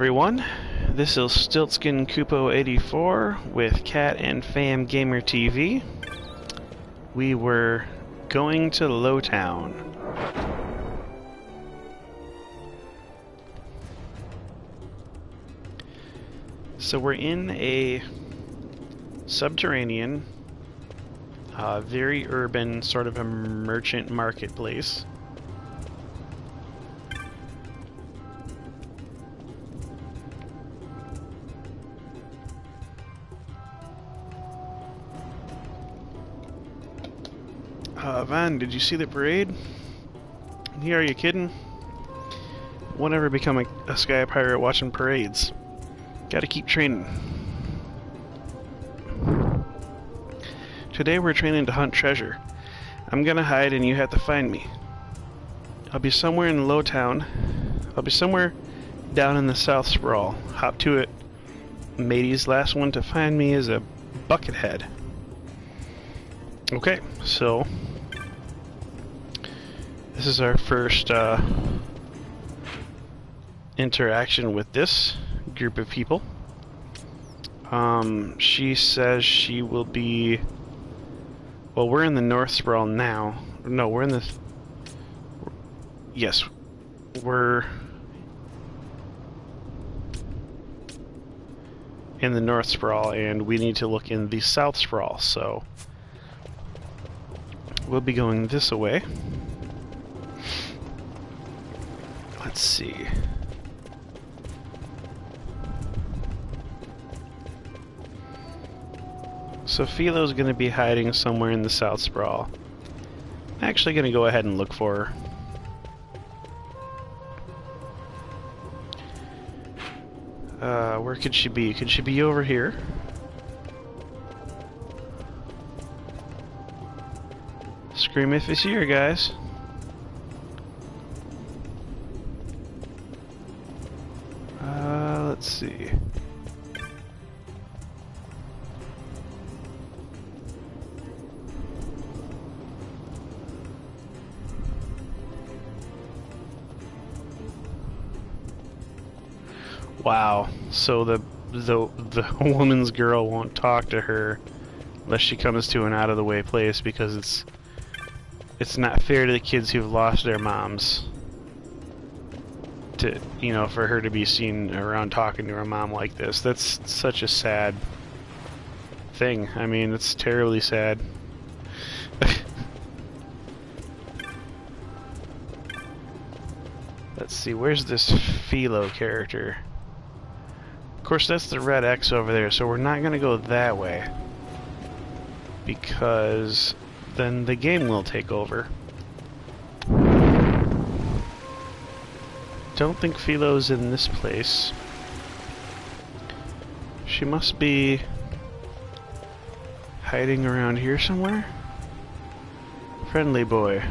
Everyone, this is StiltzkinKupo84 with Cat and Fam Gamer TV. We were going to Lowtown. So we're in a subterranean, very urban sort of a merchant marketplace. Van, did you see the parade? Yeah, are you kidding? Won't ever become a sky pirate watching parades. Gotta keep training. Today we're training to hunt treasure. I'm gonna hide and you have to find me. I'll be somewhere in Lowtown. I'll be somewhere down in the South Sprawl. Hop to it. Matey's last one to find me is a buckethead. Okay, so this is our first interaction with this group of people. She says she will be... Well, we're in the North Sprawl now. No, we're in the... Yes, we're in the North Sprawl, and we need to look in the South Sprawl, so we'll be going this way. Let's see. So Philo's going to be hiding somewhere in the South Sprawl. I'm actually going to go ahead and look for her. Where could she be? Could she be over here? Scream if it's here, guys. Let's see. Wow. So the woman's girl won't talk to her unless she comes to an out of the way place because it's not fair to the kids who've lost their moms to, you know, for her to be seen around talking to her mom like this. That's such a sad thing. I mean, it's terribly sad. Let's see, where's this Philo character? Of course, that's the red X over there, so we're not going to go that way, because then the game will take over. Don't think Philo's in this place. She must be hiding around here somewhere. Friendly boy.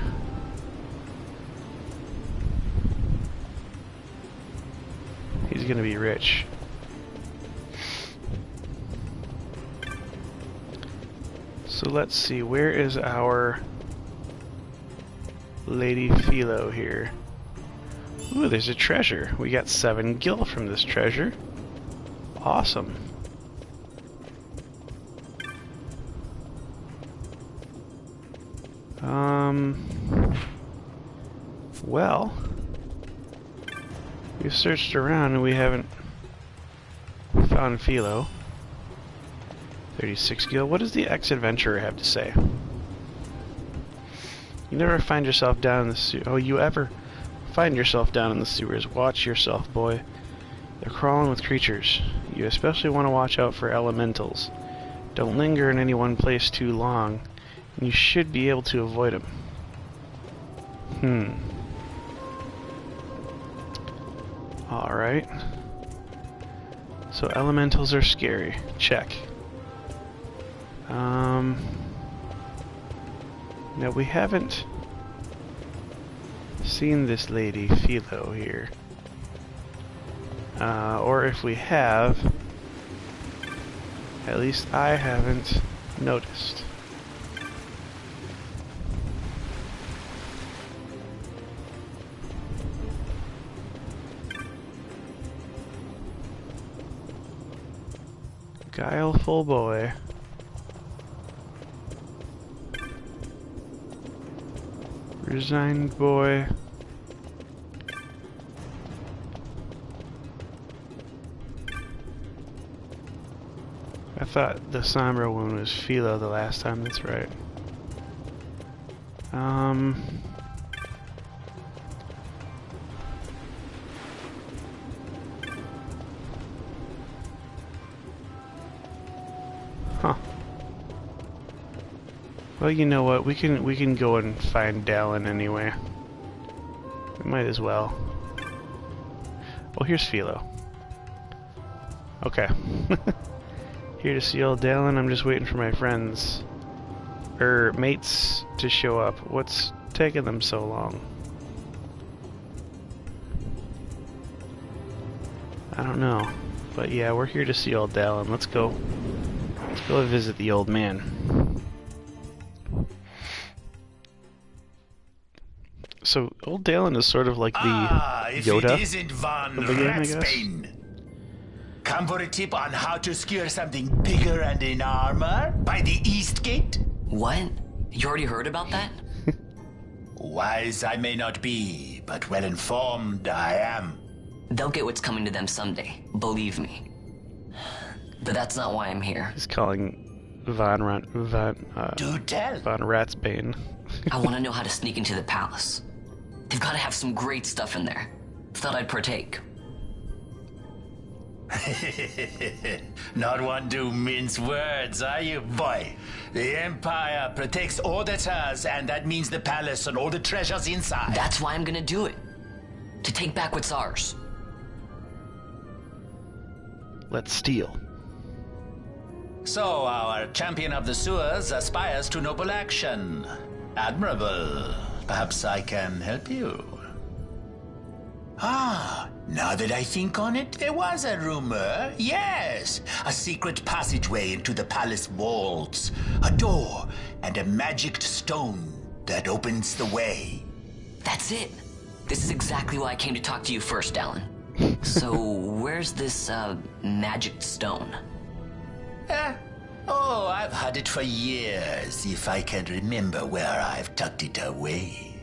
He's gonna be rich. So let's see, where is our Lady Philo here? Ooh, there's a treasure. We got 7 gil from this treasure. Awesome. Well, we've searched around and we haven't found Philo. 36 gil. What does the ex-adventurer have to say? You never find yourself down in the sewer. Oh, you ever find yourself down in the sewers? Watch yourself, boy. They're crawling with creatures. You especially want to watch out for elementals. Don't linger in any one place too long, and you should be able to avoid them. Alright. So elementals are scary. Check. Now we haven't seen this lady Philo here. Or if we have, at least I haven't noticed. Guileful boy. Resigned boy. I thought the somber one was Philo the last time, that's right. Huh. Well, you know what? We can go and find Dallin anyway. We might as well. Oh, here's Philo. Okay. Here to see old Dallin. I'm just waiting for my friends, mates, to show up. What's taking them so long? I don't know. But yeah, we're here to see old Dallin. Let's go. Let's go visit the old man. So, old Dallin is sort of like the Yoda if it isn't Von of the game, I guess. Ratsbane. Come for a tip on how to secure something bigger and in armor by the East Gate? What? You already heard about that? Wise I may not be, but well informed I am. They'll get what's coming to them someday, believe me. But that's not why I'm here. He's calling Von Do tell. Ratsbane. I want to know how to sneak into the palace. They've got to have some great stuff in there. Thought I'd partake. Not one to mince words, are you, boy? The Empire protects all that's hers, and that means the palace and all the treasures inside. That's why I'm gonna do it. To take back what's ours. Let's steal. So, our champion of the sewers aspires to noble action. Admirable. Perhaps I can help you. Ah, now that I think on it, there was a rumor. Yes, a secret passageway into the palace vaults. A door and a magic stone that opens the way. That's it. This is exactly why I came to talk to you first, Dallin. So, where's this, magic stone? Oh, I've had it for years, if I can remember where I've tucked it away.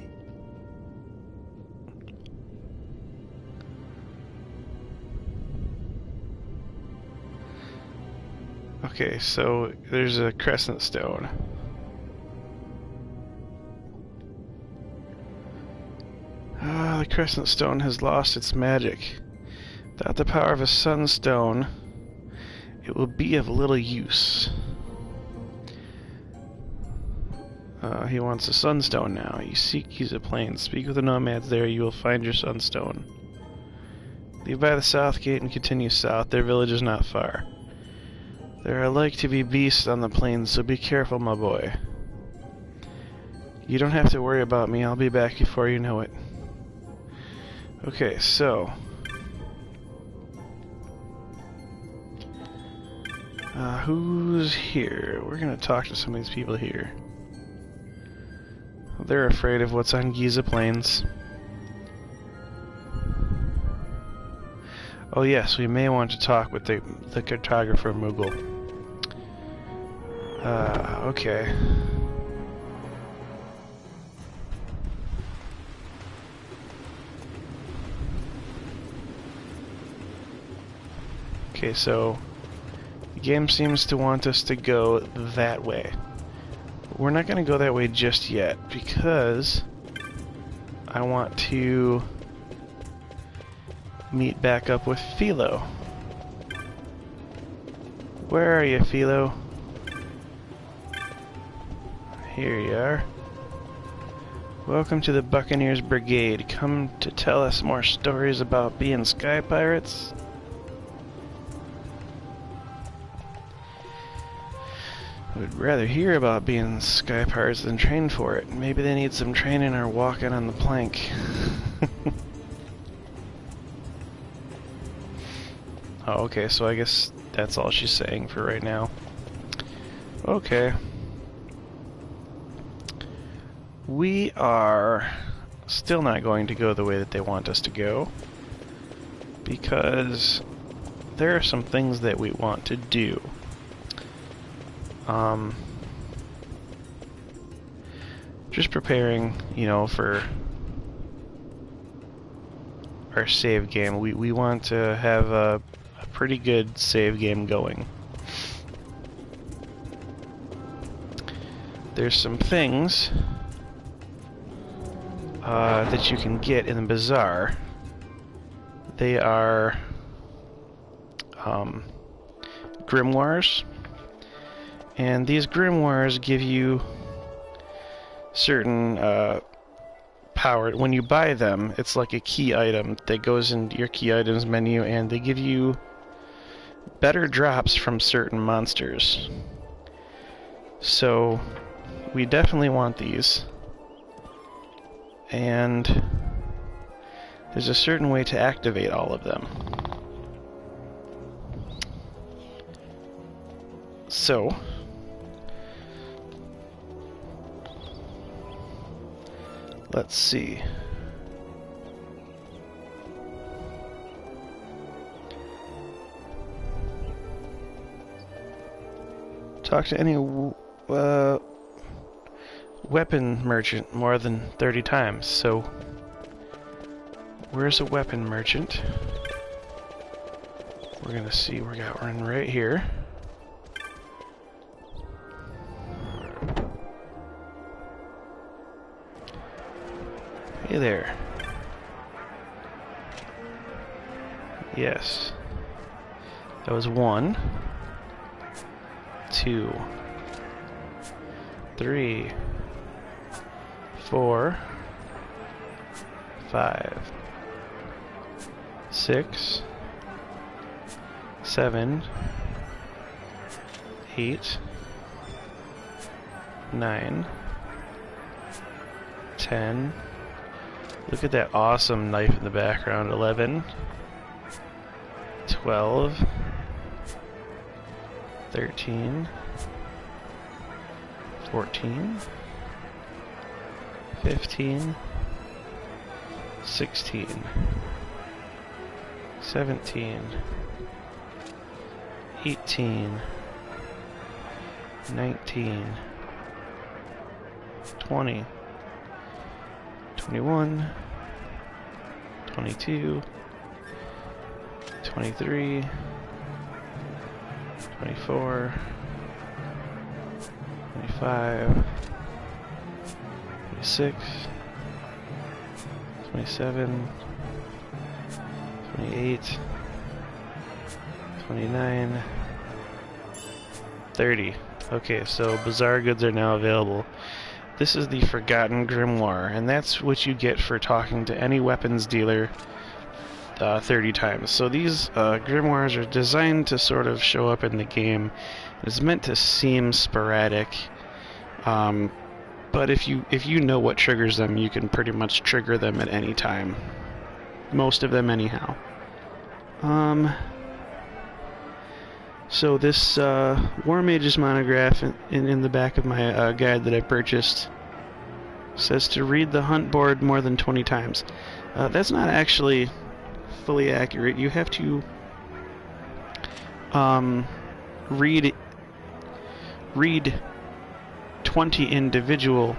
Okay, so there's a crescent stone. Ah, the crescent stone has lost its magic. Without the power of a sunstone, it will be of little use. He wants a sunstone now. You seek use a plane. Speak with the nomads there, you will find your sunstone. Leave by the south gate and continue south. Their village is not far. There are like to be beasts on the plains, so be careful, my boy. You don't have to worry about me. I'll be back before you know it. Okay, so... who's here? We're gonna talk to some of these people here. They're afraid of what's on Giza Plains. Oh yes, we may want to talk with the cartographer Moogle. Okay. Okay, so the game seems to want us to go that way. We're not going to go that way just yet because I want to meet back up with Philo. Where are you, Philo? Here you are. Welcome to the Buccaneers Brigade. Come to tell us more stories about being sky pirates? I would rather hear about being sky pirates than train for it. Maybe they need some training or walking on the plank. Oh, okay, so I guess that's all she's saying for right now. Okay. We are still not going to go the way that they want us to go, because there are some things that we want to do. Just preparing, you know, for our save game. We want to have a pretty good save game going. There's some things that you can get in the bazaar. They are grimoires, and these grimoires give you certain power. When you buy them, it's like a key item that goes into your key items menu, and they give you better drops from certain monsters. So we definitely want these, and there's a certain way to activate all of them. So let's see. Talk to any weapon merchant more than 30 times. So, where's a weapon merchant? We're gonna see. We're in right here. Hey there. Yes. That was 1, 2, 3, 4, 5, 6, 7, 8, 9, 10. Look at that awesome knife in the background. 11, 12, 13, 14, 15, 16, 17, 18, 19, 20, 21, 22, 23, 24, 25, 26, 27, 28, 29, 30. Okay, so bazaar goods are now available. This is the Forgotten Grimoire, and that's what you get for talking to any weapons dealer 30 times. So these grimoires are designed to sort of show up in the game. It's meant to seem sporadic, but if you know what triggers them, you can pretty much trigger them at any time. Most of them, anyhow. So this War Mage's monograph in the back of my guide that I purchased says to read the hunt board more than 20 times. That's not actually fully accurate. You have to read 20 individual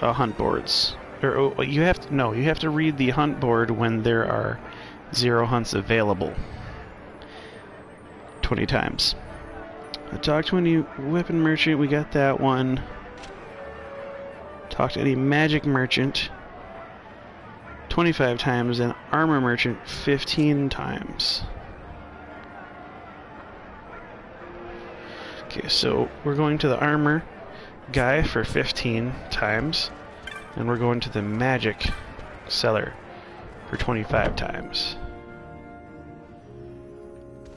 hunt boards. Or you have to read the hunt board when there are 0 hunts available 20 times. Talk to any weapon merchant, we got that one. Talk to any magic merchant 25 times, and armor merchant 15 times. Okay, so we're going to the armor guy for 15 times, and we're going to the magic seller for 25 times.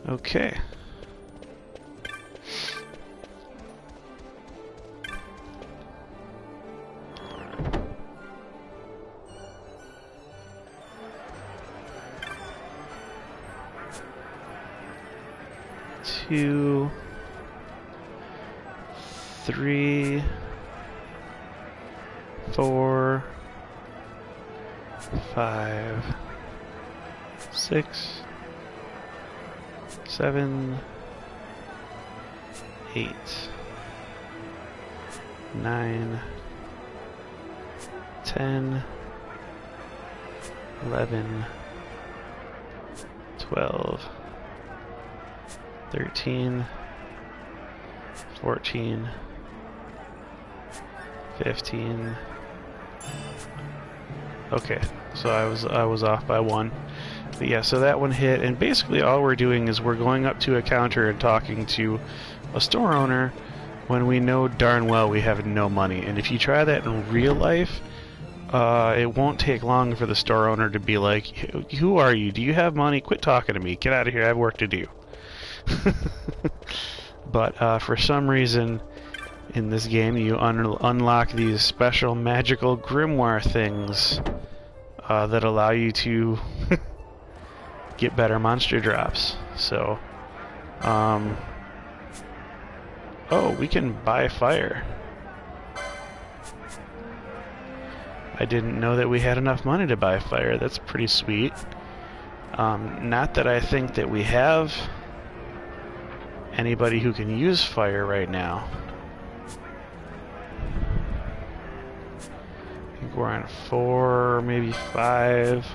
Okay. Two, 3, 4, 5, 6, 7, 8, 9, 10, 11, 12, 13, 14, 15. Okay, so I was off by 1. But yeah, so that one hit, and basically all we're doing is we're going up to a counter and talking to a store owner when we know darn well we have no money. And if you try that in real life, it won't take long for the store owner to be like, "Who are you? Do you have money? Quit talking to me. Get out of here. I have work to do." But for some reason, in this game, you unlock these special magical grimoire things that allow you to get better monster drops. So, oh, we can buy fire. I didn't know that we had enough money to buy fire. That's pretty sweet. Not that I think that we have anybody who can use fire right now. I think we're on 4, maybe 5.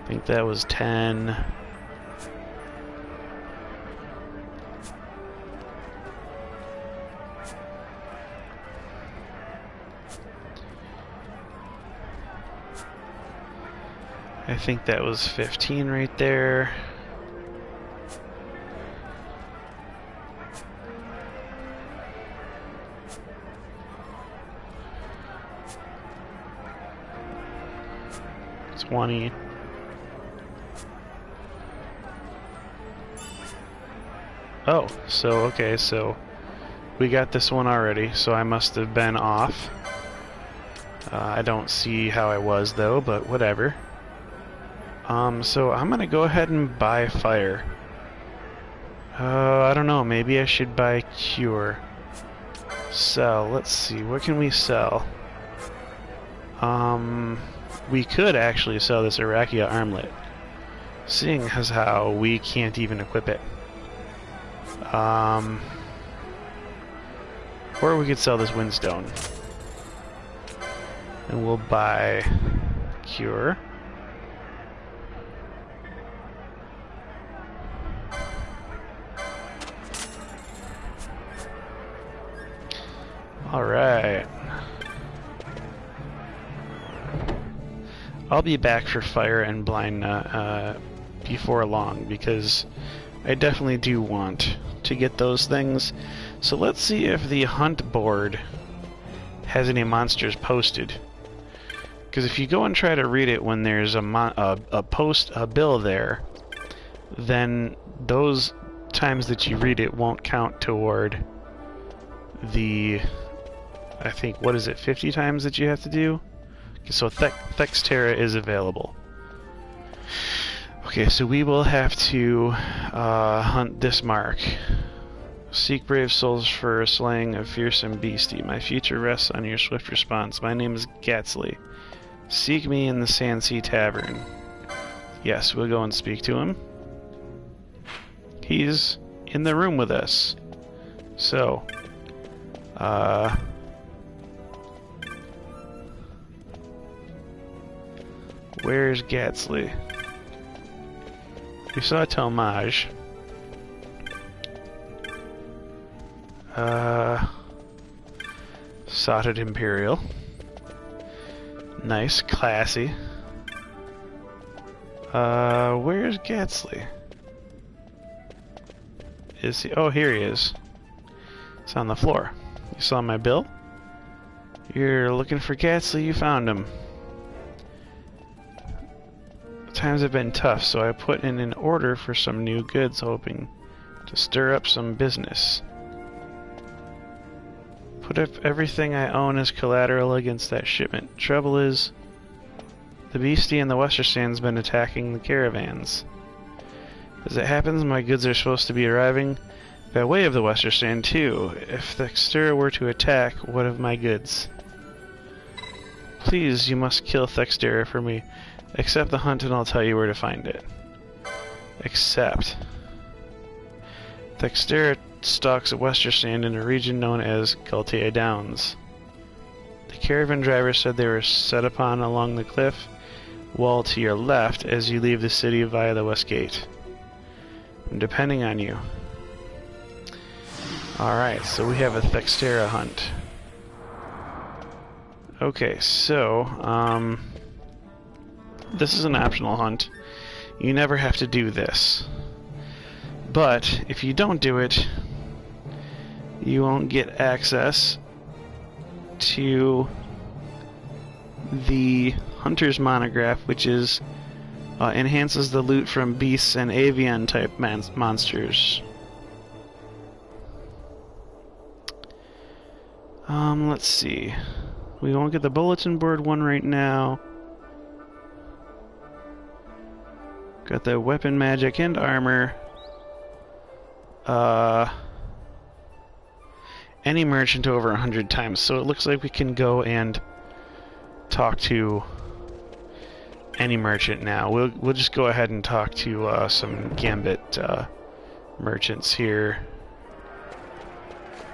I think that was 10. I think that was 15 right there. It's 20. Oh, so okay, so we got this one already, so I must have been off. I don't see how I was though, but whatever. So I'm gonna go ahead and buy fire. I don't know, maybe I should buy cure. Sell, let's see, what can we sell? We could actually sell this Arakia armlet, seeing as how we can't even equip it. Or we could sell this windstone. And we'll buy cure. Alright. I'll be back for fire and blind before long, because I definitely do want to get those things. So let's see if the hunt board has any monsters posted. Because if you go and try to read it when there's a bill there, then those times that you read it won't count toward the, I think, what is it, 50 times that you have to do? Okay, so Thexterra is available. Okay, so we will have to hunt this mark. Seek brave souls for slaying a fearsome beastie. My future rests on your swift response. My name is Gatsley. Seek me in the Sandsea Tavern. Yes, we'll go and speak to him. He's in the room with us. So, where's Gatsley? We saw Telmage. Sodded Imperial. Nice, classy. Where's Gatsley? Is he? Oh, here he is. It's on the floor. You saw my bill? You're looking for Gatsley, you found him. Times have been tough, so I put in an order for some new goods, hoping to stir up some business. Put up everything I own as collateral against that shipment. Trouble is, the beastie in the Westerstand's been attacking the caravans. As it happens, my goods are supposed to be arriving By way of the Western Stand, too. If the Thextera were to attack, what of my goods? Please, you must kill Thextera for me. Accept the hunt and I'll tell you where to find it. Accept. Thextera stalks a Western Stand in a region known as Galtea Downs. The caravan driver said they were set upon along the cliff wall to your left as you leave the city via the west gate. I'm depending on you. Alright, so we have a Thextera hunt. Okay, so, this is an optional hunt. You never have to do this. But, if you don't do it, you won't get access to the Hunter's Monograph, which is enhances the loot from beasts and avian type monsters. Let's see. We won't get the bulletin board one right now. Got the weapon magic and armor. Any merchant over 100 times. So it looks like we can go and talk to any merchant now. We'll just go ahead and talk to some Gambit merchants here.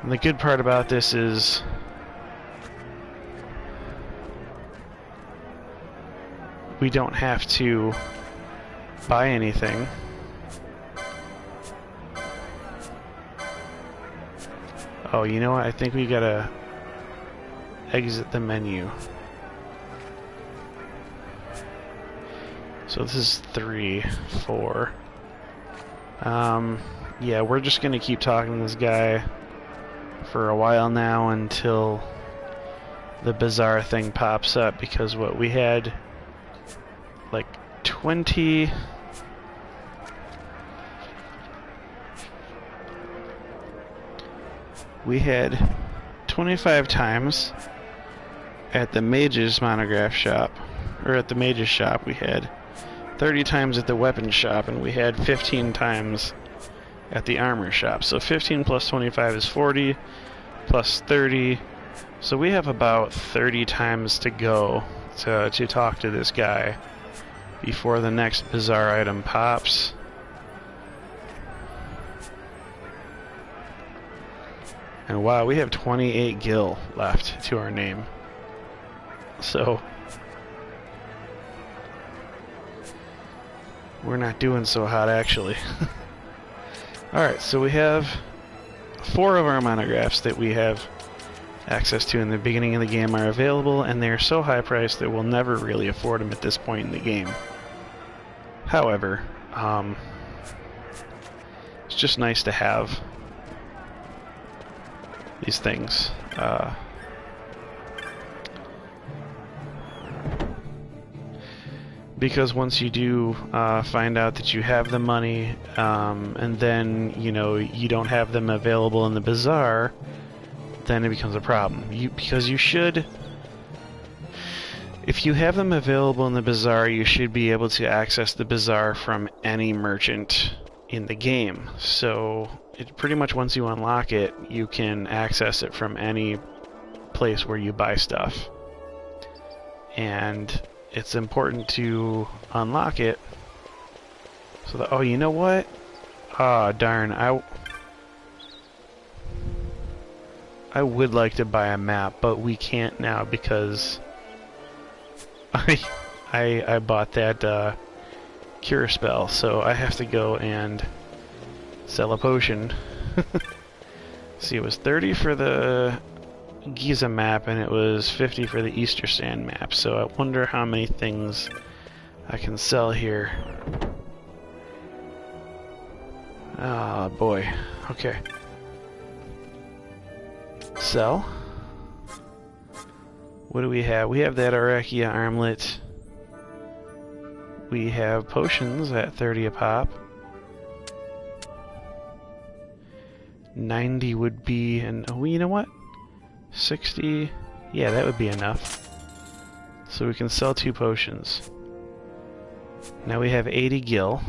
And the good part about this is we don't have to buy anything. Oh, you know what? I think we gotta exit the menu. So this is 3, 4. Yeah, we're just gonna keep talking to this guy for a while now until the bizarre thing pops up, because what we had like 20 we had 25 times at the Mage's Monograph shop, or at the Mage's shop. We had 30 times at the weapon shop, and we had 15 times at the armor shop. So 15 plus 25 is 40, plus 30. So we have about 30 times to go to talk to this guy before the next bizarre item pops. And wow, we have 28 gil left to our name. So we're not doing so hot, actually. Alright, so we have 4 of our monographs that we have access to in the beginning of the game are available, and they are so high priced that we'll never really afford them at this point in the game. However, it's just nice to have these things. Because once you do find out that you have the money, and then, you know, you don't have them available in the bazaar, then it becomes a problem. Because you should... If you have them available in the bazaar, you should be able to access the bazaar from any merchant in the game. So, pretty much once you unlock it, you can access it from any place where you buy stuff. And it's important to unlock it so that... Oh, you know what? Ah, darn. I would like to buy a map, but we can't now because I bought that cure spell, so I have to go and sell a potion. See, it was 30 for the Giza map, and it was 50 for the Easter Sand map, so I wonder how many things I can sell here. Ah, boy. Okay. Sell. What do we have? We have that Arakia armlet. We have potions at 30 a pop. 90 would be, and oh, you know what? 60, yeah, that would be enough. So we can sell 2 potions. Now we have 80 gil.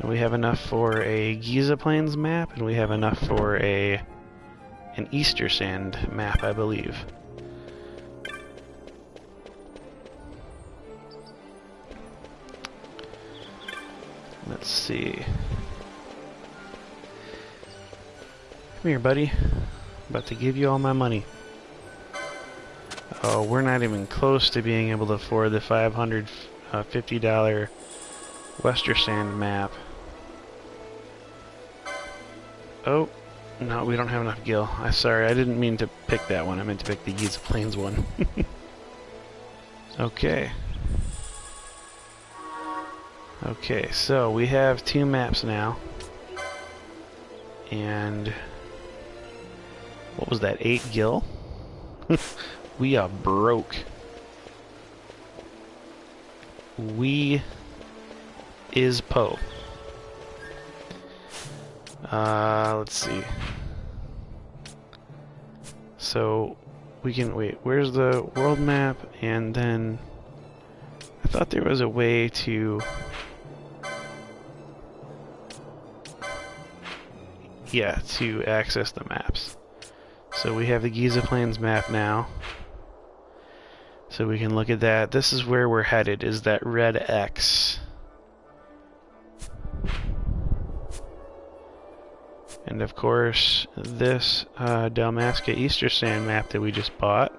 And we have enough for a Giza Plains map, and we have enough for an Easter Sand map, I believe. Let's see. Come here, buddy. I'm about to give you all my money. Oh, we're not even close to being able to afford the $550 Wester Sand map. Oh, no, we don't have enough gil. I'm sorry, I didn't mean to pick that one. I meant to pick the Giza Plains one. Okay. Okay, so we have 2 maps now. And what was that, 8 gil? We are broke. We is Poe. Let's see. So we can wait. Where's the world map? And then I thought there was a way to. Yeah, to access the maps. So we have the Giza Plains map now. So we can look at that. This is where we're headed, is that red X. And of course, this Dalmasca Easter Sand map that we just bought,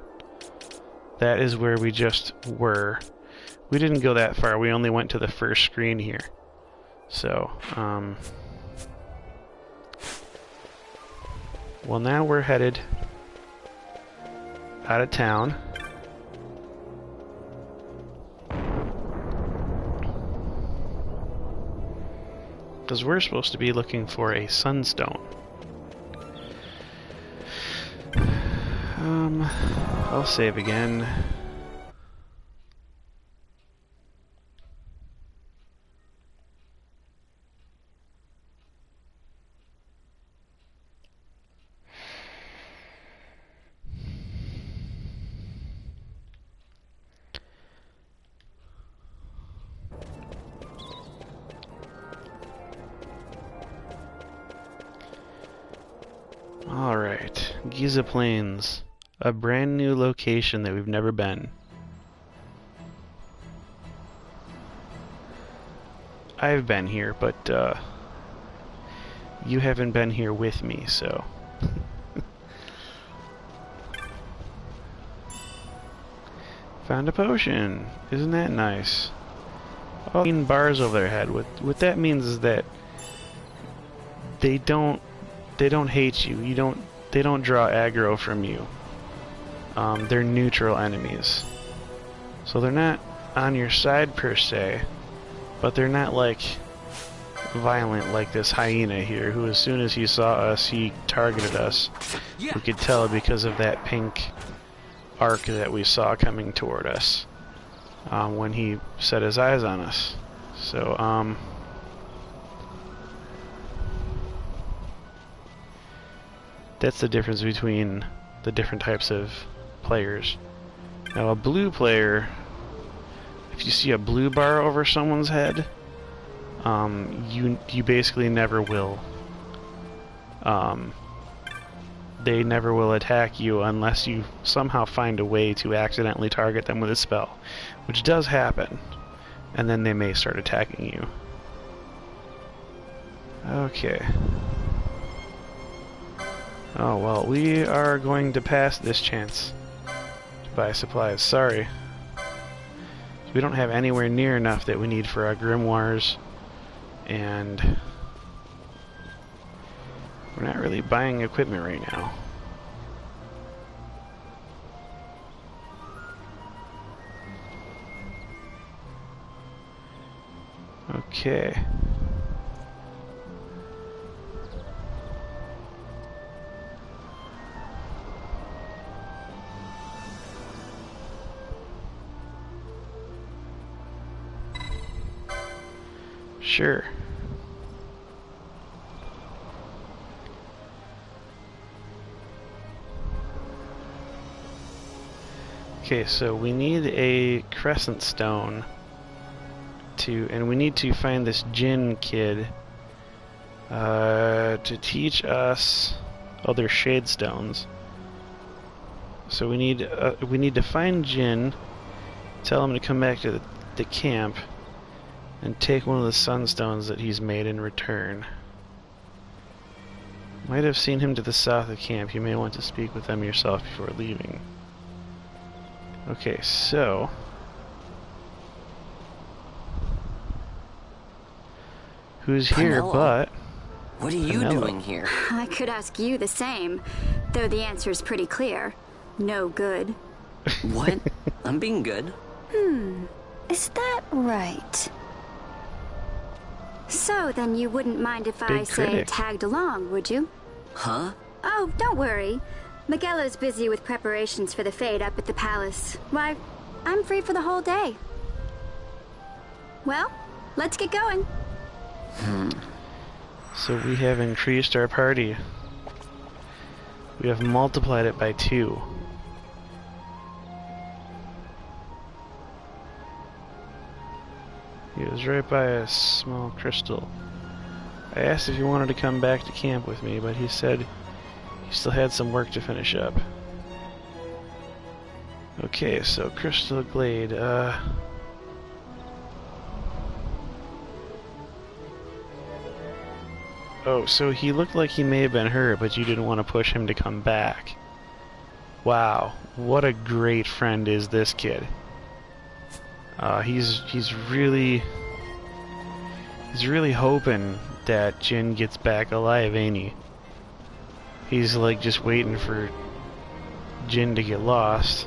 that is where we just were. We didn't go that far, we only went to the first screen here. So, well, now we're headed out of town. Because we're supposed to be looking for a sunstone. I'll save again. Alright, Giza Plains. A brand new location that we've never been. I've been here, but you haven't been here with me, so. Found a potion. Isn't that nice? Oh, bars over their head. What that means is that they don't hate you. They don't draw aggro from you. They're neutral enemies. So they're not on your side per se, but they're not like violent like this hyena here, who as soon as he saw us, he targeted us. We could tell because of that pink arc that we saw coming toward us when he set his eyes on us. So, that's the difference between the different types of players. Now a blue player, if you see a blue bar over someone's head, you basically never will. They never will attack you unless you somehow find a way to accidentally target them with a spell, which does happen, and then they may start attacking you. Okay. Oh well, we are going to pass this chance to buy supplies. Sorry. We don't have anywhere near enough that we need for our grimoires, and we're not really buying equipment right now. Okay. Sure. Okay, so we need a crescent stone to, and we need to find this Jinn kid to teach us other shade stones. So we need to find Jinn, tell him to come back to the camp, and take one of the sunstones that he's made in return. Might have seen him to the south of camp. You may want to speak with them yourself before leaving. Okay, so who's here but what are you doing here? I could ask you the same, though the answer's pretty clear. No good. What? I'm being good. Is that right? So then you wouldn't mind if I say tagged along, would you? Huh? Oh, don't worry. Miguelo's busy with preparations for the fete up at the palace. Why, I'm free for the whole day. Well, let's get going. So we have increased our party. We have multiplied it by 2. He was right by a small crystal. I asked if he wanted to come back to camp with me, but he said he still had some work to finish up. Okay, so Crystal Glade, oh, so he looked like he may have been hurt, but you didn't want to push him to come back. Wow, what a great friend is this kid. He's really hoping that Jinn gets back alive, ain't he? He's like just waiting for Jinn to get lost.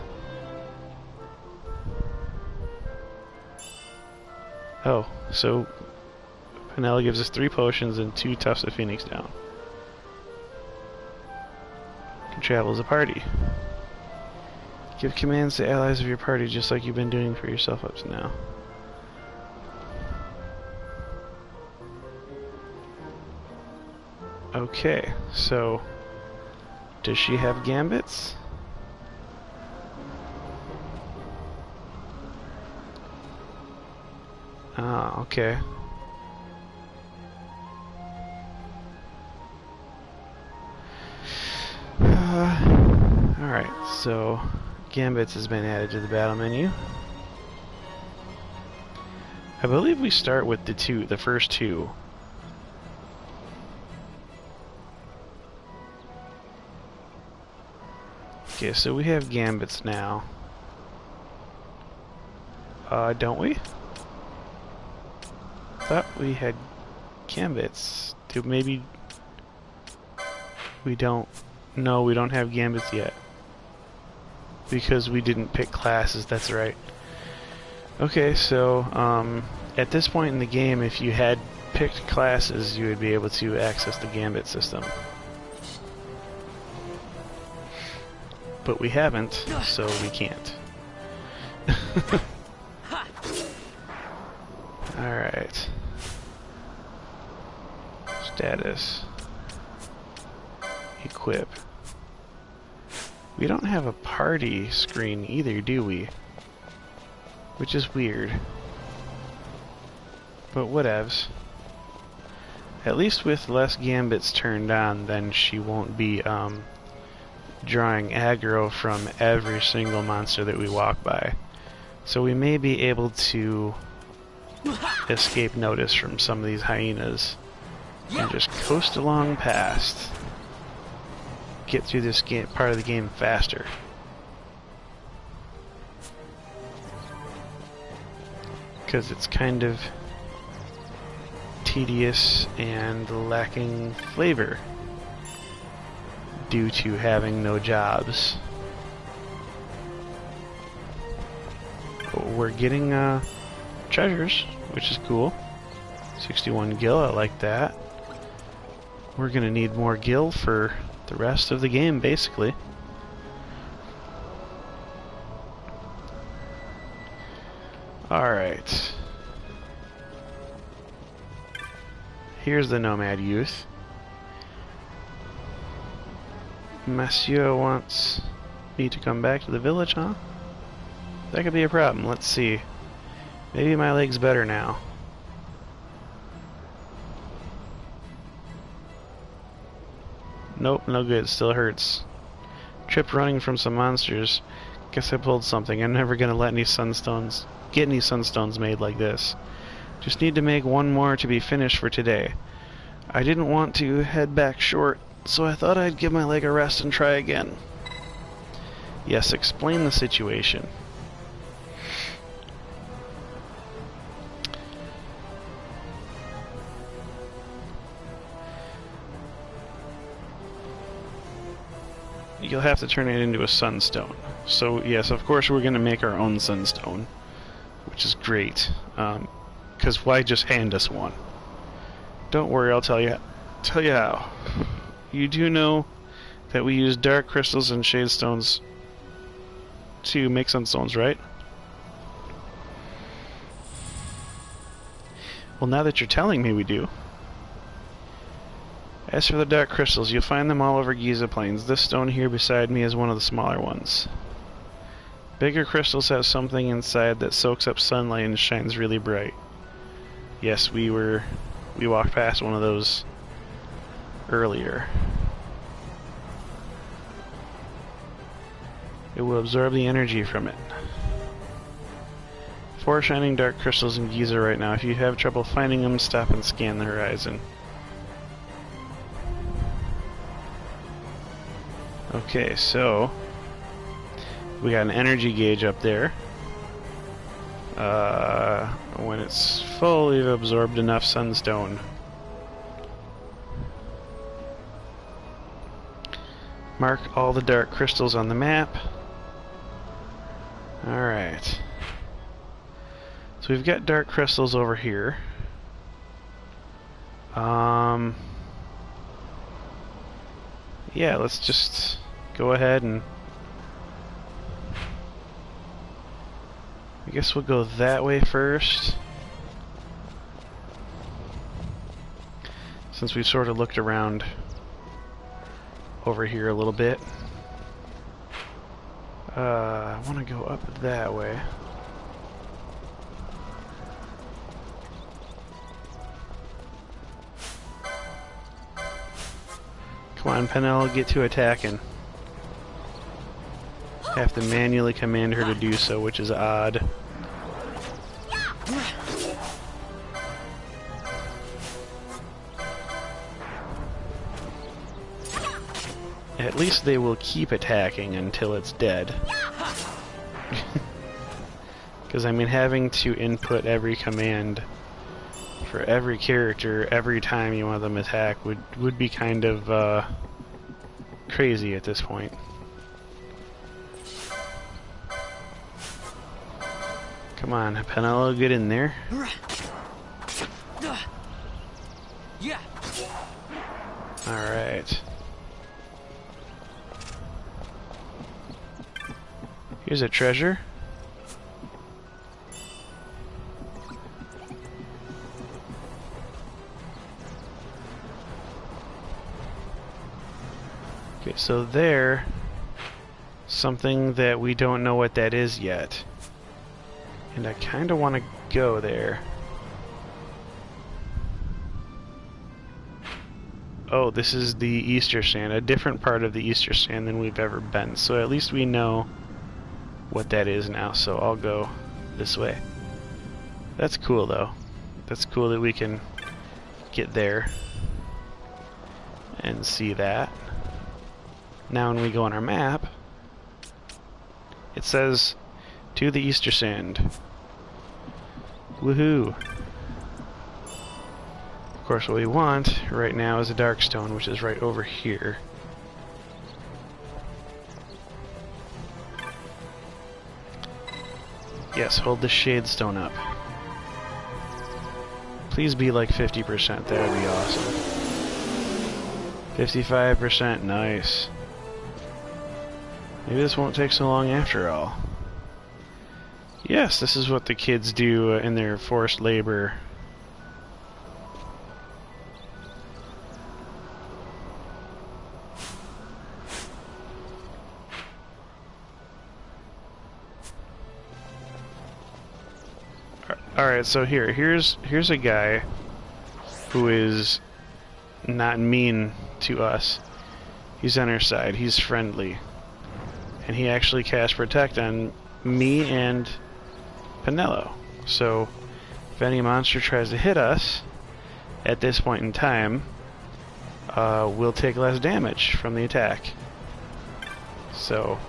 Oh, so Penella gives us 3 potions and 2 Tufts of Phoenix down. Can travel as a party. Give commands to allies of your party just like you've been doing for yourself up to now. Okay, so does she have gambits? Ah, okay. Alright, so Gambits has been added to the battle menu. I believe we start with the first 2. Okay, so we have Gambits now. Don't we? Thought we had Gambits. Maybe we don't. No, we don't have Gambits yet. Because we didn't pick classes, that's right. Okay, so at this point in the game, if you had picked classes, you would be able to access the Gambit system. But we haven't, so we can't. Alright. Status. Equip. We don't have a party screen either, do we? Which is weird. But whatevs. At least with less gambits turned on, then she won't be drawing aggro from every single monster that we walk by. So we may be able to escape notice from some of these hyenas and just coast along past. Get through this part of the game faster. Because it's kind of tedious and lacking flavor due to having no jobs. But we're getting treasures, which is cool. 61 gil, I like that. We're gonna need more gil for the rest of the game, basically. Alright. Here's the Nomad Youth. Monsieur wants me to come back to the village, huh? That could be a problem. Let's see. Maybe my leg's better now. Nope, no good. Still hurts. Tripped running from some monsters. Guess I pulled something. I'm never gonna let any sunstones get any sunstones made like this. Just need to make one more to be finished for today. I didn't want to head back short, so I thought I'd give my leg a rest and try again. Yes, explain the situation. You'll have to turn it into a sunstone. So yes, of course we're going to make our own sunstone, which is great. Because why just hand us one? Don't worry, I'll tell you how. You do know that we use dark crystals and shade stones to make sunstones, right? Well, now that you're telling me we do. As for the dark crystals, you'll find them all over Giza Plains. This stone here beside me is one of the smaller ones. Bigger crystals have something inside that soaks up sunlight and shines really bright. Yes, we walked past one of those earlier. It will absorb the energy from it. 4 shining dark crystals in Giza right now. If you have trouble finding them, stop and scan the horizon. Okay, so we got an energy gauge up there. When it's full, we've absorbed enough sunstone. Mark all the dark crystals on the map. Alright. So we've got dark crystals over here. Yeah, let's just go ahead and I guess we'll go that way first. Since we've sort of looked around over here a little bit. I want to go up that way. Come on, Penel, get to attacking. Have to manually command her to do so, which is odd. At least they will keep attacking until it's dead. Because, I mean, having to input every command for every character every time you want them to attack would be kind of crazy at this point. Come on, Penelo, get in there. Alright. Here's a treasure. Okay, so there, something that we don't know what that is yet. And I kind of want to go there. Oh, this is the Easter Sand, a different part of the Easter Sand than we've ever been. So at least we know what that is now, so I'll go this way. That's cool, though. That's cool that we can get there and see that. Now when we go on our map, it says, to the Easter Sand. Woohoo! Of course, what we want right now is a dark stone, which is right over here. Yes, hold the shade stone up. Please be like 50%, that would be awesome. 55%, nice. Maybe this won't take so long after all. Yes, this is what the kids do in their forced labor. Alright, so here's a guy who is not mean to us. He's on our side. He's friendly. And he actually cast Protect on me and Penelo. So, if any monster tries to hit us at this point in time, we'll take less damage from the attack. So,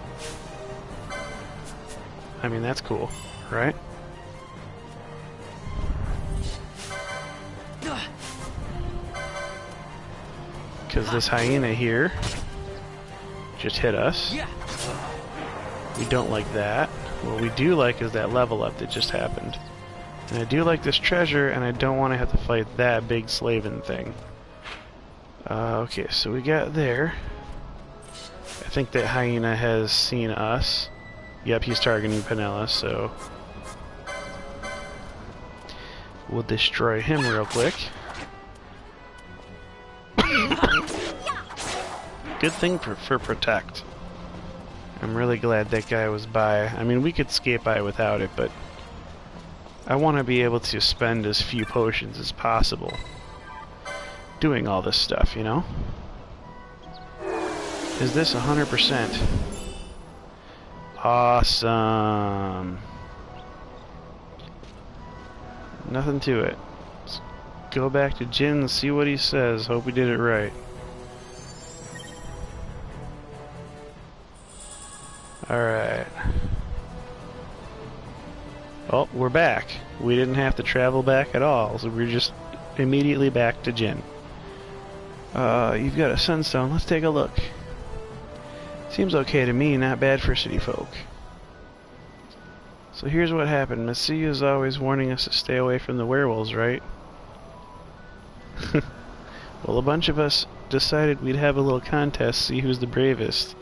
I mean, that's cool, right? Because this hyena here just hit us. We don't like that. What we do like is that level up that just happened. And I do like this treasure, and I don't want to have to fight that big slavin thing. Okay, so we got there. I think that hyena has seen us. Yep, he's targeting Penella, so we'll destroy him real quick. Good thing for Protect. I'm really glad that guy was by. I mean, we could skate by without it, but I want to be able to spend as few potions as possible doing all this stuff, you know? Is this 100%? Awesome. Nothing to it. Let's go back to Jin and see what he says. Hope we did it right. Alright. Oh, we're back. We didn't have to travel back at all, so we're just immediately back to Jin. You've got a sunstone. Let's take a look. Seems okay to me, not bad for city folk. So here's what happened. Messia is always warning us to stay away from the werewolves, right? Well, a bunch of us decided we'd have a little contest, see who's the bravest.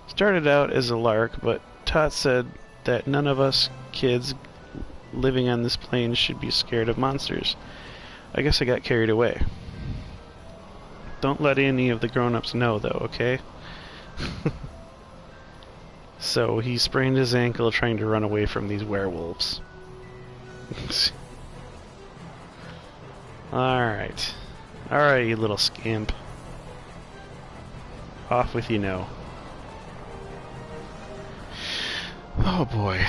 Started out as a lark, but Tot said that none of us kids living on this plane should be scared of monsters. I guess I got carried away. Don't let any of the grown-ups know, though, okay? So he sprained his ankle trying to run away from these werewolves. Alright. Alright, you little scamp. Off with you now. Oh boy.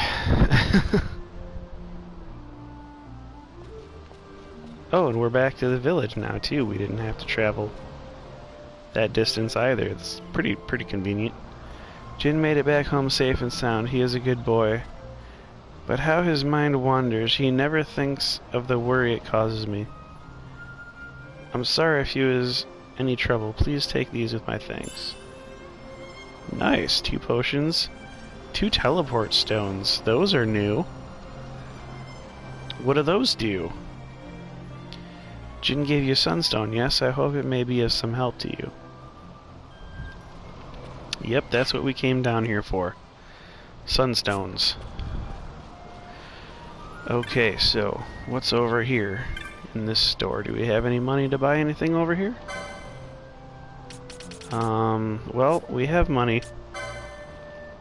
Oh, and we're back to the village now too. We didn't have to travel that distance either. It's pretty convenient. Jin made it back home safe and sound. He is a good boy. But how his mind wanders, he never thinks of the worry it causes me. I'm sorry if he was any trouble. Please take these with my thanks. Nice. 2 potions. 2 teleport stones. Those are new. What do those do? Jin gave you a sunstone. Yes, I hope it may be of some help to you. Yep, that's what we came down here for. Sunstones. Okay, so what's over here in this store? Do we have any money to buy anything over here? Well, we have money,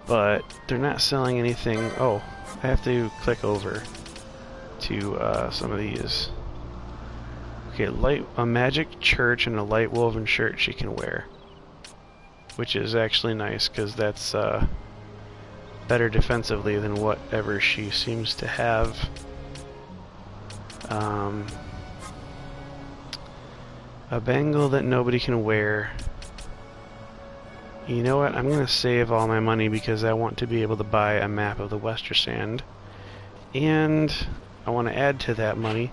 but they're not selling anything. Oh, I have to click over to some of these. Okay, a magic church and a light woven shirt she can wear, which is actually nice because that's better defensively than whatever she seems to have. A bangle that nobody can wear. You know what? I'm going to save all my money because I want to be able to buy a map of the Westersand. And I want to add to that money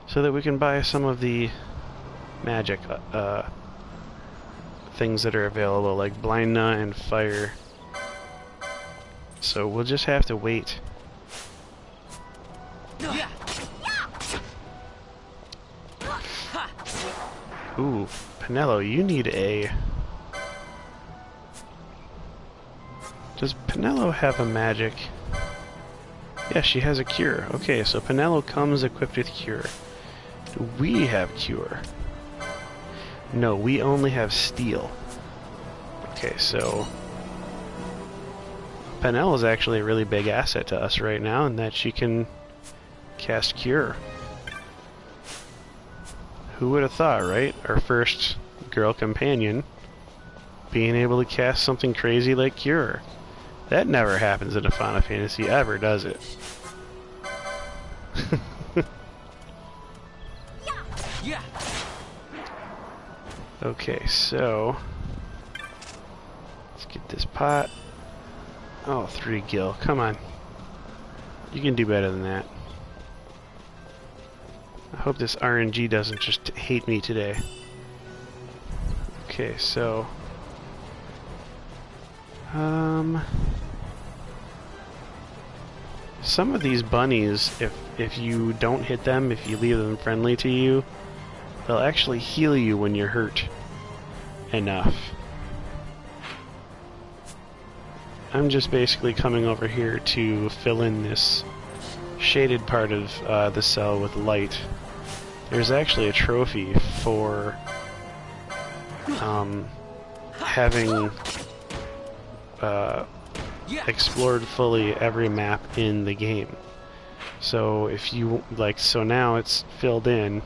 so that we can buy some of the magic things that are available, like Blind Nut and Fire. So we'll just have to wait. Ooh, Penelo, you need a... Does Penelo have a magic? Yeah, she has a cure. Okay, so Penelo comes equipped with cure. Do we have cure? No, we only have steel. Okay, so Penelo is actually a really big asset to us right now in that she can cast cure. Who would have thought, right? Our first girl companion being able to cast something crazy like Cure. That never happens in a Final Fantasy ever, does it? Yeah. Okay, so let's get this pot. Oh, 3 gil. Come on. You can do better than that. I hope this RNG doesn't just hate me today. Okay, so some of these bunnies, if you don't hit them, if you leave them friendly to you, they'll actually heal you when you're hurt enough. I'm just basically coming over here to fill in this shaded part of the cell with light. There's actually a trophy for having explored fully every map in the game. So if you like, so now it's filled in.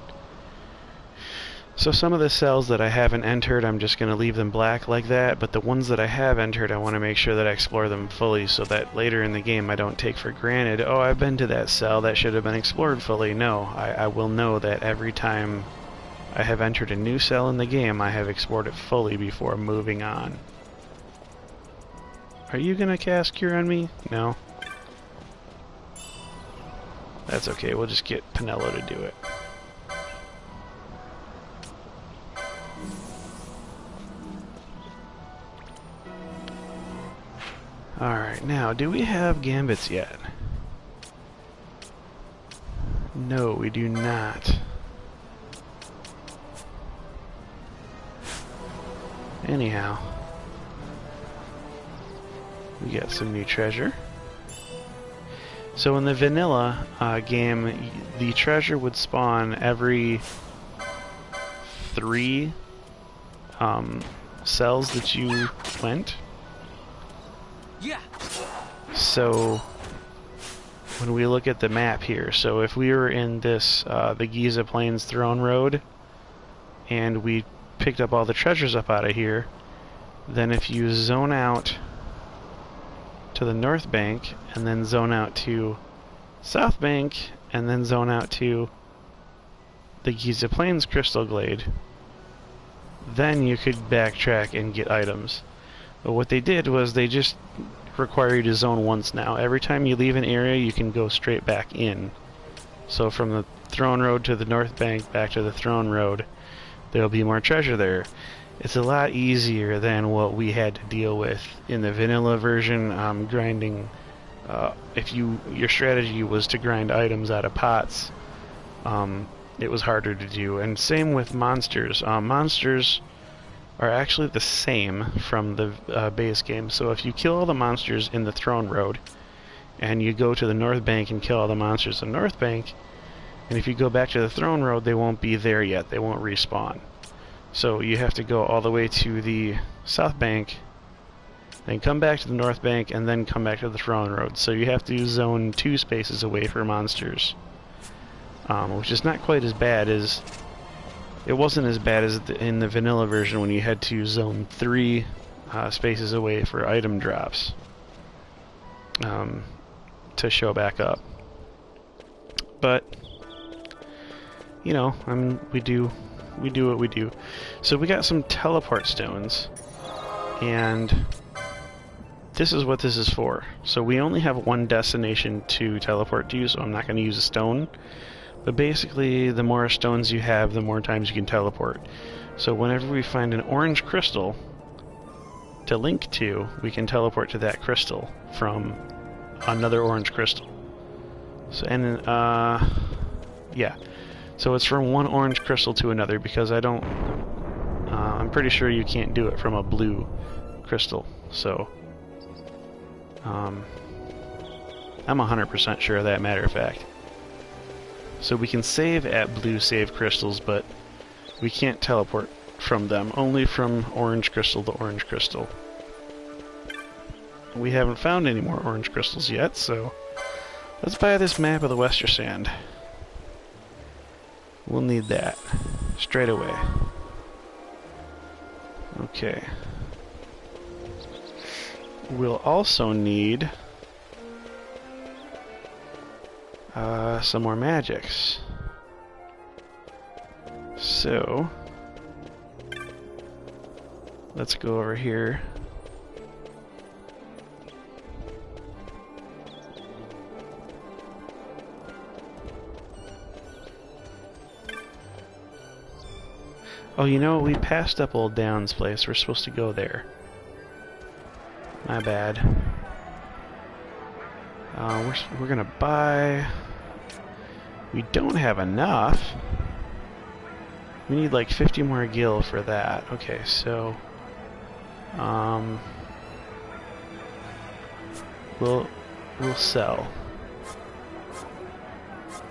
So some of the cells that I haven't entered, I'm just going to leave them black like that, but the ones that I have entered, I want to make sure that I explore them fully so that later in the game I don't take for granted, oh, I've been to that cell, that should have been explored fully. No, I will know that every time I have entered a new cell in the game, I have explored it fully before moving on. Are you going to cast Cure on me? No? That's okay, we'll just get Pinello to do it. Alright, now, do we have gambits yet? No, we do not. Anyhow, we got some new treasure. So in the vanilla game, the treasure would spawn every 3 cells that you went. Yeah. So when we look at the map here, so if we were in this the Giza Plains Throne Road and we picked up all the treasures up out of here, then if you zone out to the North Bank and then zone out to South Bank and then zone out to the Giza Plains Crystal Glade, then you could backtrack and get items. But what they did was they just require you to zone once now. Every time you leave an area, you can go straight back in. So from the Throne Road to the North Bank, back to the Throne Road, there'll be more treasure there. It's a lot easier than what we had to deal with in the vanilla version. Grinding, if your strategy was to grind items out of pots, it was harder to do. And same with monsters. Monsters are actually the same from the base game. So if you kill all the monsters in the Throne Road, and you go to the North Bank and kill all the monsters in the North Bank, and if you go back to the Throne Road, they won't be there yet. They won't respawn. So you have to go all the way to the South Bank, then come back to the North Bank, and then come back to the Throne Road. So you have to zone 2 spaces away for monsters, which is not quite as bad as... It wasn't as bad as in the vanilla version when you had to zone 3 spaces away for item drops to show back up. But, you know, we do what we do. So we got some teleport stones, and this is what this is for. So we only have one destination to teleport to, so I'm not going to use a stone. But basically, the more stones you have, the more times you can teleport. So whenever we find an orange crystal to link to, we can teleport to that crystal from another orange crystal. So, and yeah. So it's from one orange crystal to another, because I'm pretty sure you can't do it from a blue crystal. So, I'm 100% sure of that, matter of fact. So we can save at blue save crystals, but we can't teleport from them, only from orange crystal to orange crystal. We haven't found any more orange crystals yet, so let's buy this map of the Wester Sand. We'll need that straight away. Okay. we'll also need some more magics. So let's go over here. Oh, you know, we passed up Old Down's place. We're supposed to go there. My bad. We're gonna buy... We don't have enough. We need like 50 more gil for that. Okay, so... We'll sell.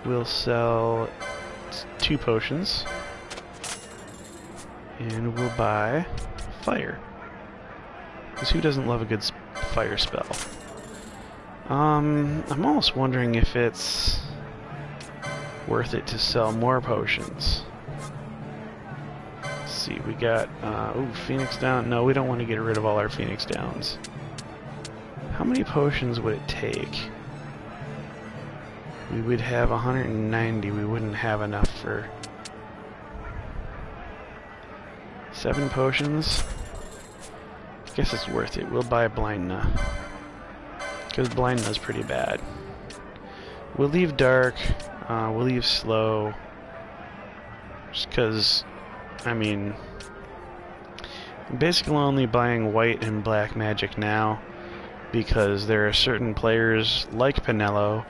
We'll sell 2 potions. And we'll buy fire. Because who doesn't love a good fire spell? I'm almost wondering if it's worth it to sell more potions. Let's see, we got, ooh, Phoenix Down. No, we don't want to get rid of all our Phoenix Downs. How many potions would it take? We would have 190. We wouldn't have enough for 7 potions. I guess it's worth it. We'll buy Blindna. Because Blindna's pretty bad. We'll leave Dark. We'll leave Slow. Just because, I mean, I'm basically only buying white and black magic now. Because there are certain players like Pinello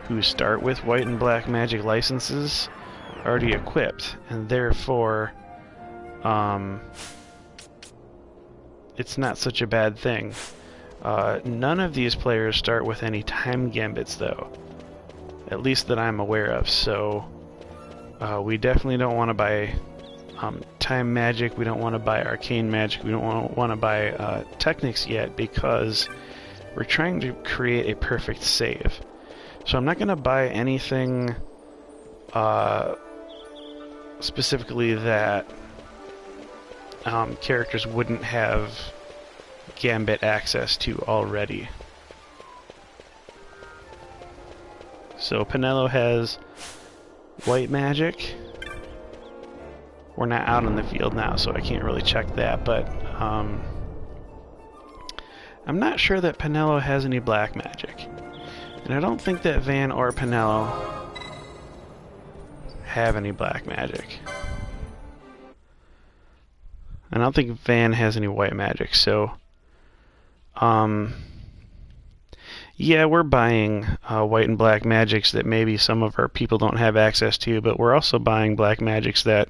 who start with white and black magic licenses already equipped. And therefore... it's not such a bad thing. None of these players start with any time gambits, though. At least that I'm aware of, so we definitely don't want to buy time magic, we don't want to buy arcane magic, we don't want to buy technics yet, because we're trying to create a perfect save. So I'm not going to buy anything specifically that characters wouldn't have Gambit access to already. So Pinello has white magic. We're not out in the field now, so I can't really check that, but I'm not sure that Pinello has any black magic. And I don't think that Van or Pinello have any black magic. I don't think Van has any white magic, so yeah, we're buying white and black magics that maybe some of our people don't have access to, but we're also buying black magics that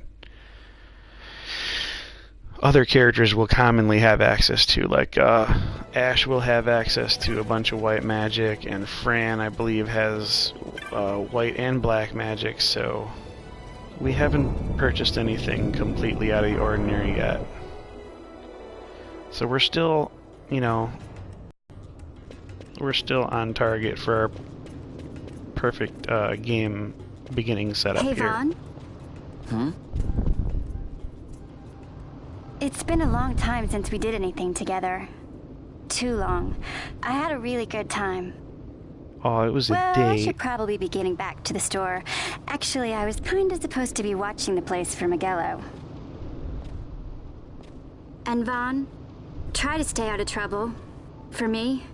other characters will commonly have access to, like Ash will have access to a bunch of white magic, and Fran, I believe, has white and black magic, so we haven't purchased anything completely out of the ordinary yet. So we're still, you know, we're still on target for our perfect game beginning setup Hey, here. Vaughn. Hmm? It's been a long time since we did anything together. Too long. I had a really good time. Oh, it was a Well, I date. should probably be getting back to the store. Actually, I was kind of supposed to be watching the place for Miguelo. And Vaughn, try to stay out of trouble. For me.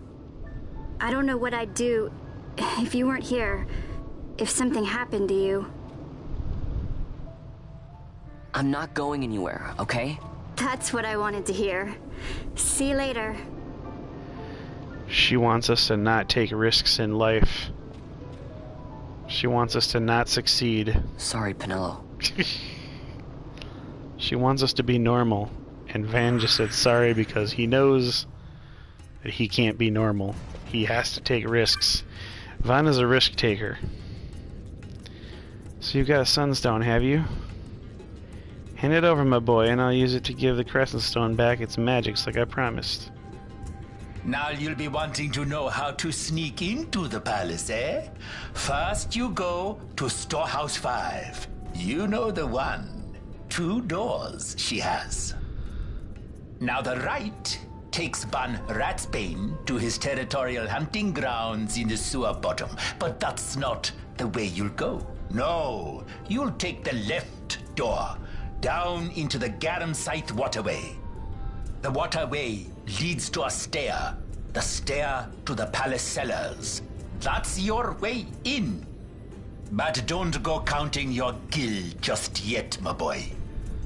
I don't know what I'd do if you weren't here. If something happened to you. I'm not going anywhere, okay? That's what I wanted to hear. See you later. She wants us to not take risks in life. She wants us to not succeed. Sorry, Pinello. She wants us to be normal. And Van just said sorry because he knows that he can't be normal. He has to take risks. Van is a risk taker. So you've got a sunstone, have you? Hand it over, my boy, and I'll use it to give the crescent stone back its magics like I promised. Now you'll be wanting to know how to sneak into the palace, eh? First you go to Storehouse 5. You know the one. 2 doors she has. Now the right takes Ban Ratsbane to his territorial hunting grounds in the sewer bottom. But that's not the way you'll go. No, you'll take the left door, down into the Garamscythe waterway. The waterway leads to a stair. The stair to the palace cellars. That's your way in. But don't go counting your gil just yet, my boy.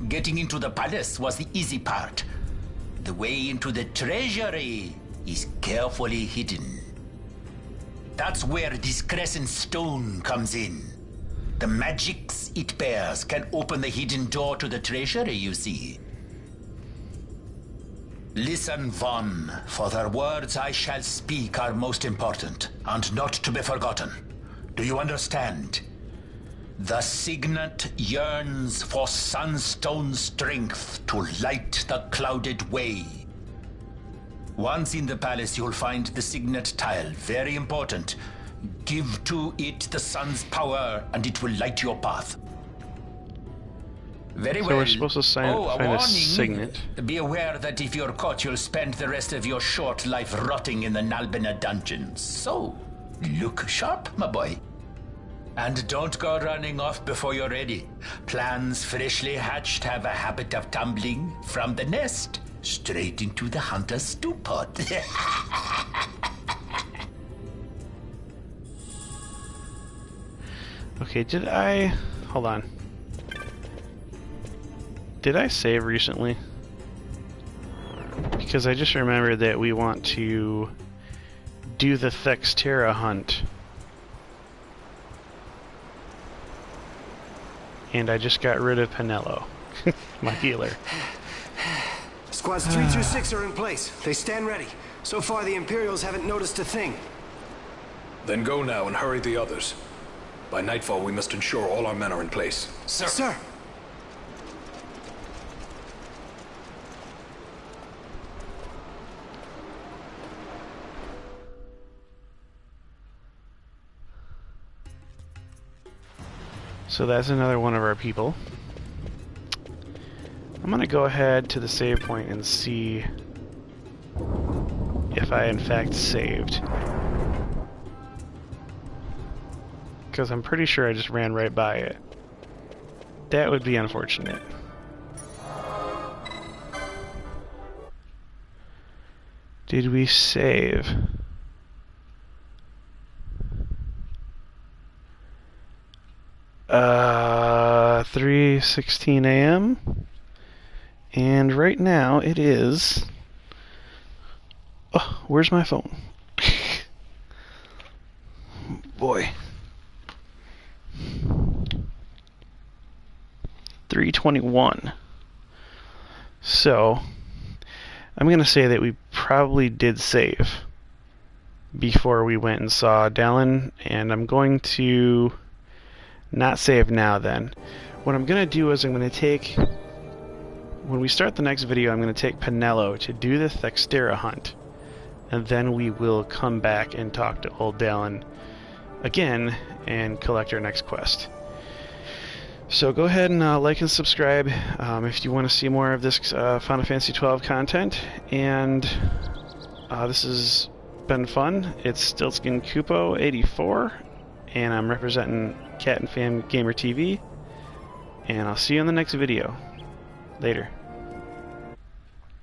Getting into the palace was the easy part. The way into the treasury is carefully hidden. That's where this crescent stone comes in. The magics it bears can open the hidden door to the treasury, you see. Listen, Von, for the words I shall speak are most important, and not to be forgotten. Do you understand? The signet yearns for sunstone strength to light the clouded way. Once in the palace, you'll find the signet tile. Very important. Give to it the sun's power, and it will light your path. Very well. So we're supposed to find a signet. Be aware that if you're caught, you'll spend the rest of your short life rotting in the Nalbina dungeons. So, look sharp, my boy. And don't go running off before you're ready. Plans freshly hatched have a habit of tumbling from the nest straight into the hunter's stew pot. Okay, hold on. Did I save recently? Because I just remembered that we want to do the Thextera hunt. And I just got rid of Pinello, my healer. Squads 3 through 6 are in place. They stand ready. So far, the Imperials haven't noticed a thing. Then go now and hurry the others. By nightfall, we must ensure all our men are in place. Sir. Sir. So that's another one of our people. I'm gonna go ahead to the save point and see if I in fact saved. Because I'm pretty sure I just ran right by it. That would be unfortunate. Did we save? 3:16 a.m. And right now it is... Oh, where's my phone? Boy. 3:21. So, I'm going to say that we probably did save before we went and saw Dallin, and I'm going to not save now then. What I'm going to do is I'm going to take, when we start the next video, I'm going to take Pinello to do the Thextera hunt, and then we will come back and talk to old Dallin again and collect our next quest. So go ahead and like and subscribe if you want to see more of this Final Fantasy XII content, and this has been fun. It's StiltzkinKupo84, and I'm representing Cat and Fam Gamer TV, and I'll see you in the next video. Later.